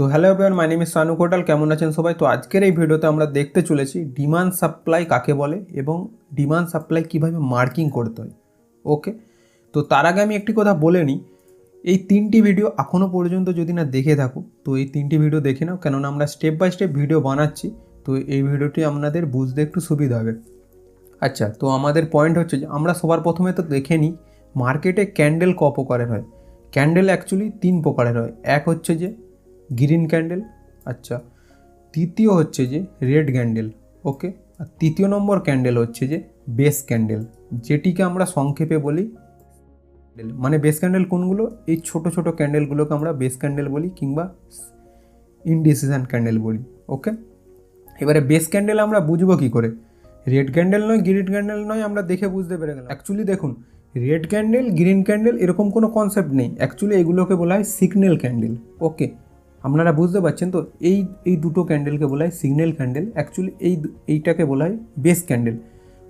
তো hello everyone, my name is Sanu Kotal. কেমন আছেন সবাই? তো আজকের এই ভিডিওতে আমরা দেখতে চলেছি ডিমান্ড সাপ্লাই কাকে বলে এবং ডিমান্ড সাপ্লাই কীভাবে মার্কিং করতে হয়। ওকে, তো তার আগে আমি একটি কথা বলে নিই, এই তিনটি ভিডিও এখনও পর্যন্ত যদি না দেখে থাকো তো এই তিনটি ভিডিও দেখে নাও, কেননা আমরা স্টেপ বাই স্টেপ ভিডিও বানাচ্ছি। তো এই ভিডিওটি আপনাদের বুঝতে একটু সুবিধা হবে। আচ্ছা, তো আমাদের পয়েন্ট হচ্ছে যে আমরা সবার প্রথমে তো দেখে নিই মার্কেটে ক্যান্ডেল ক প্রকারের হয়। ক্যান্ডেল অ্যাকচুয়ালি তিন প্রকারের হয়। এক হচ্ছে যে গ্রিন ক্যান্ডেল, আচ্ছা, তৃতীয় হচ্ছে যে রেড ক্যান্ডেল, ওকে, আর তৃতীয় নম্বর ক্যান্ডেল হচ্ছে যে বেস ক্যান্ডেল, যেটিকে আমরা সংক্ষেপে বলি মানে বেস ক্যান্ডেল কোনগুলো? এই ছোট ছোট ক্যান্ডেলগুলোকে আমরা বেস ক্যান্ডেল বলি কিংবা ইনডিসিশন ক্যান্ডেল বলি। ওকে, এবারে বেস ক্যান্ডেল আমরা বুঝবো কী করে? রেড ক্যান্ডেল নয়, গ্রিন ক্যান্ডেল নয়, আমরা দেখে বুঝতে পেরে গেলাম। অ্যাকচুয়ালি দেখুন, রেড ক্যান্ডেল গ্রিন ক্যান্ডেল এরকম কোনো কনসেপ্ট নেই। অ্যাকচুয়ালি এগুলোকে বলা হয় সিগন্যাল ক্যান্ডেল। ওকে, আপনারা বুঝতে পারছেন তো? এই দুটো ক্যান্ডেলকে বলা হয় সিগন্যাল ক্যান্ডেল। অ্যাকচুয়ালি এইটাকে বলা হয় বেস ক্যান্ডেল।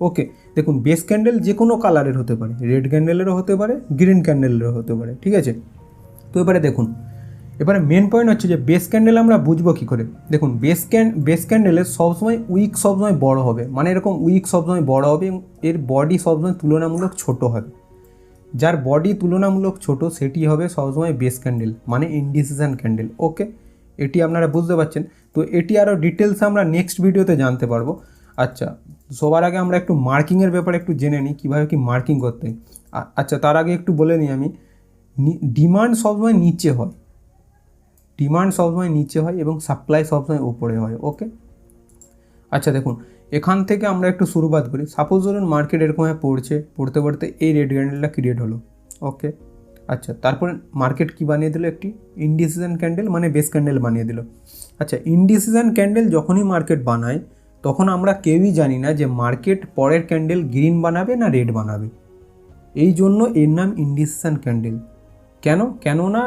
ওকে, দেখুন, বেস ক্যান্ডেল যে কোনো কালারের হতে পারে, রেড ক্যান্ডেলেরও হতে পারে, গ্রিন ক্যান্ডেলেরও হতে পারে, ঠিক আছে? তো এবারে দেখুন, এবারে মেন পয়েন্ট হচ্ছে যে বেস ক্যান্ডেল আমরা বুঝবো কী করে। দেখুন, বেস ক্যান্ডেলের সবসময় উইক সবসময় বড় হবে, মানে এরকম উইক সবসময় বড় হবে এবং এর বডি সবসময় তুলনামূলক ছোট হবে। যার বডি তুলনামূলক ছোট সেটি হবে সবসময় বেস ক্যান্ডেল, মানে ইনডিসিশন ক্যান্ডেল। ওকে, এটি আপনারা বুঝতে পারছেন। তো এটি আরও ডিটেলসে আমরা নেক্সট ভিডিওতে জানতে পারবো। আচ্ছা, সবার আগে আমরা একটু মার্কিংয়ের ব্যাপারে একটু জেনে নিই, কীভাবে কি মার্কিং করতে হয়। আচ্ছা, তার আগে একটু বলে নিই আমি, ডিমান্ড সবসময় নিচে হয়, ডিমান্ড সবসময় নিচে হয় এবং সাপ্লাই সবসময় উপরে হয়। ওকে, আচ্ছা দেখুন, এখান থেকে আমরা একটু শুরুবাত করি। সাপোজ ধরুন মার্কেট এরকমভাবে পড়তে পড়তে এই রেড ক্যান্ডেলটা ক্রিয়েট হলো। ওকে, আচ্ছা, তারপরে মার্কেট কি বানিয়ে দিল? একটি ইনডিসিশন ক্যান্ডেল মানে বেস ক্যান্ডেল বানিয়ে দিল। আচ্ছা, ইনডিসিশন ক্যান্ডেল যখনই মার্কেট বানায় তখন আমরা কেউই জানি না যে মার্কেট পরের ক্যান্ডেল গ্রিন বানাবে না রেড বানাবে। এই জন্য এর নাম ইনডিসিশন ক্যান্ডেল। কেননা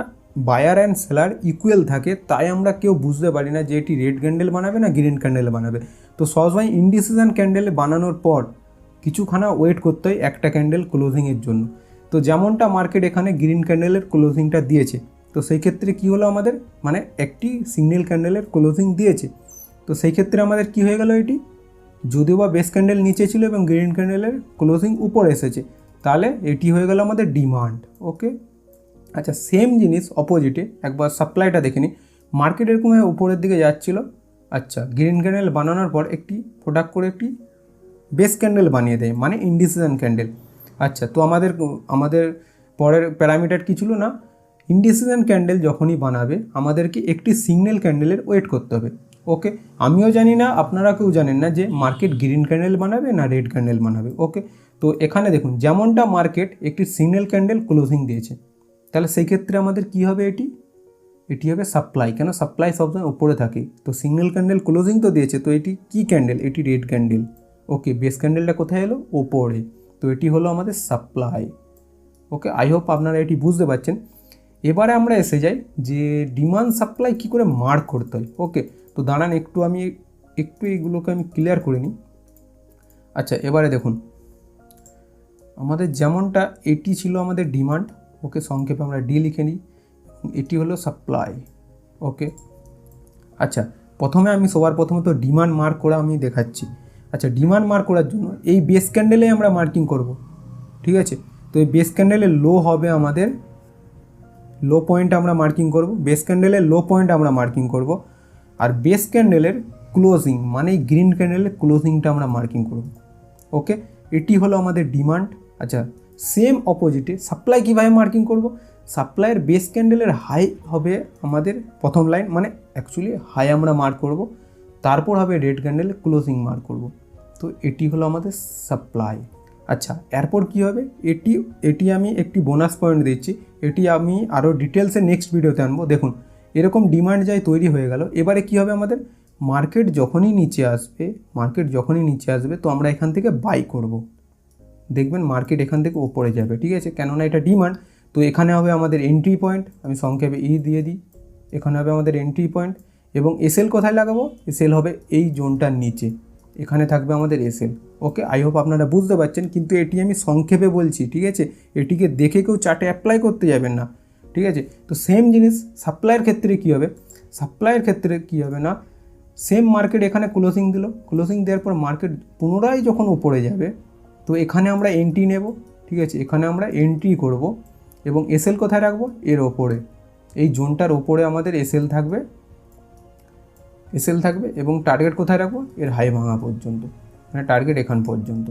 বায়ার অ্যান্ড সেলার ইকুয়াল থাকে, তাই আমরা কেউ বুঝতে পারি না যে এটি রেড ক্যান্ডেল বানাবে না গ্রিন ক্যান্ডেল বানাবে। তো সবসময় ইনডিসিশন ক্যান্ডেল বানানোর পর কিছুখানা ওয়েট করতে হয় একটা ক্যান্ডেল ক্লোজিংয়ের জন্য। তো যেমনটা মার্কেট এখানে গ্রিন ক্যান্ডেলের ক্লোজিংটা দিয়েছে, তো সেই ক্ষেত্রে কী হলো আমাদের, মানে একটি সিগন্যাল ক্যান্ডেলের ক্লোজিং দিয়েছে। তো সেই ক্ষেত্রে আমাদের কি হয়ে গেল? এটি যদিও বা বেস ক্যান্ডেল নিচে ছিল এবং গ্রিন ক্যান্ডেলের ক্লোজিং উপরে এসেছে, তাহলে এটি হয়ে গেল আমাদের ডিমান্ড। ওকে, আচ্ছা, সেম জিনিস অপোজিটে একবার সাপ্লাইটা দেখে নিই। মার্কেট এরকমভাবে উপরের দিকে যাচ্ছিল। আচ্ছা, গ্রিন ক্যান্ডেল বানানোর পর একটি প্রোডাক্ট করে একটি বেস ক্যান্ডেল বানিয়ে দেয়, মানে ইনডিসিশন ক্যান্ডেল। আচ্ছা, তো আমাদের পরের প্যারামিটার কী ছিল না, ইনডিসিশন ক্যান্ডেল যখনই বানাবে আমাদেরকে একটি সিগন্যাল ক্যান্ডেলের ওয়েট করতে হবে। ওকে, আমিও জানি না, আপনারা কেউ জানেন না যে মার্কেট গ্রিন ক্যান্ডেল বানাবে না রেড ক্যান্ডেল বানাবে। ওকে, তো এখানে দেখুন, যেমনটা মার্কেট একটি সিগন্যাল ক্যান্ডেল ক্লোজিং দিয়েছে, তাহলে সেই ক্ষেত্রে আমাদের কি হবে? এটি হবে সাপ্লাই। কেন? সাপ্লাই সবসময় উপরে থাকে। তো সিগন্যাল ক্যান্ডেল ক্লোজিং তো দিয়েছে, তো এটি কি ক্যান্ডেল? এটি রেড ক্যান্ডেল। ওকে, বেস ক্যান্ডেলটা কোথায় এলো? ওপরে। তো এটি হলো আমাদের সাপ্লাই। ওকে, আই হোপ আপনারা এটি বুঝতে পারছেন। এবারে আমরা এসে যাই যে ডিমান্ড সাপ্লাই কী করে মার্ক করতে হয়। ওকে, তো দাঁড়ান আমি এইগুলোকে আমি ক্লিয়ার করে নিই। আচ্ছা, এবারে দেখুন, আমাদের যেমনটা এটি ছিল আমাদের ডিমান্ড। ওকে, সংক্ষেপে আমরা ডি লিখে নিই। এটি হলো সাপ্লাই। ওকে, আচ্ছা, সবার প্রথমে তো ডিমান্ড মার্ক করা আমি দেখাচ্ছি। আচ্ছা, ডিমান্ড মার্ক করার জন্য এই বেস ক্যান্ডেলে আমরা মার্কিং করব, ঠিক আছে? তো এই বেস ক্যান্ডেলের লো হবে আমাদের লো পয়েন্ট আমরা মার্কিং করব, বেস ক্যান্ডেলের লো পয়েন্ট আমরা মার্কিং করব। আর বেস ক্যান্ডেলের ক্লোজিং মানে এই গ্রিন ক্যান্ডেলের ক্লোজিংটা আমরা মার্কিং করব। ওকে, এটি হলো আমাদের ডিমান্ড। আচ্ছা, সেম অপোজিটে সাপ্লাই কীভাবে মার্কিং করব? সাপ্লাইয়ের বেস ক্যান্ডেলের হাই হবে আমাদের প্রথম লাইন, মানে অ্যাকচুয়ালি হাই আমরা মার্ক করব, তারপর হবে রেড ক্যান্ডেলের ক্লোজিং মার্ক করব। তো এটি হলো আমাদের সাপ্লাই। আচ্ছা, এরপর কি হবে? এটি আমি একটি বোনাস পয়েন্ট দিচ্ছি, এটি আমি আরও ডিটেলসে নেক্সট ভিডিওতে আনবো। দেখুন, এরকম ডিমান্ড যাই তৈরি হয়ে গেল। এবারে কি হবে আমাদের? মার্কেট যখনই নিচে আসবে তো আমরা এখান থেকে বাই করব। দেখবেন মার্কেট এখান থেকে ওপরে যাবে, ঠিক আছে? কেননা এটা ডিমান্ড। তো এখানে হবে আমাদের এন্ট্রি পয়েন্ট, আমি সংক্ষেপে দিয়ে দিই। এখানে হবে আমাদের এন্ট্রি পয়েন্ট এবং এসএল কোথায় লাগাবো? এসএল হবে এই জোনটার নিচে, এখানে থাকবে আমাদের এসএল। ওকে, আই হোপ আপনারা বুঝতে পারছেন, কিন্তু এটি আমি সংক্ষেপে বলছি, ঠিক আছে? এটিকে দেখে কেউ চার্টে অ্যাপ্লাই করতে যাবেন না, ঠিক আছে? তো সেম জিনিস সাপ্লাইয়ের ক্ষেত্রে কী হবে? সাপ্লাইয়ের ক্ষেত্রে কী হবে না, সেম মার্কেট এখানে ক্লোজিং দিল, ক্লোজিং দেওয়ার পর মার্কেট পুনরায় যখন উপরে যাবে তো এখানে আমরা এন্ট্রি নেব। ঠিক আছে, এখানে আমরা এন্ট্রি করব এবং এসএল কোথায় রাখবো, এর ওপরে, এই জোনটার ওপরে আমাদের এসএল থাকবে এবং টার্গেট কোথায় রাখবো, এর হাই ভাঙা পর্যন্ত, মানে টার্গেট এখান পর্যন্ত।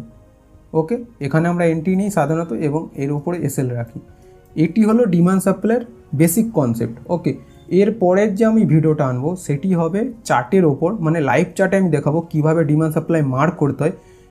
ওকে, এখানে আমরা এন্ট্রি নিই সাধারণত এবং এর উপরে এসএল রাখি। এটি হলো ডিমান্ড সাপ্লাইয়ের বেসিক কনসেপ্ট। ওকে, এর পরের যে আমি ভিডিওটা আনবো সেটি হবে চার্টের ওপর, মানে লাইভ চার্টে আমি দেখাবো কীভাবে ডিমান্ড সাপ্লাই মার্ক করতে হয়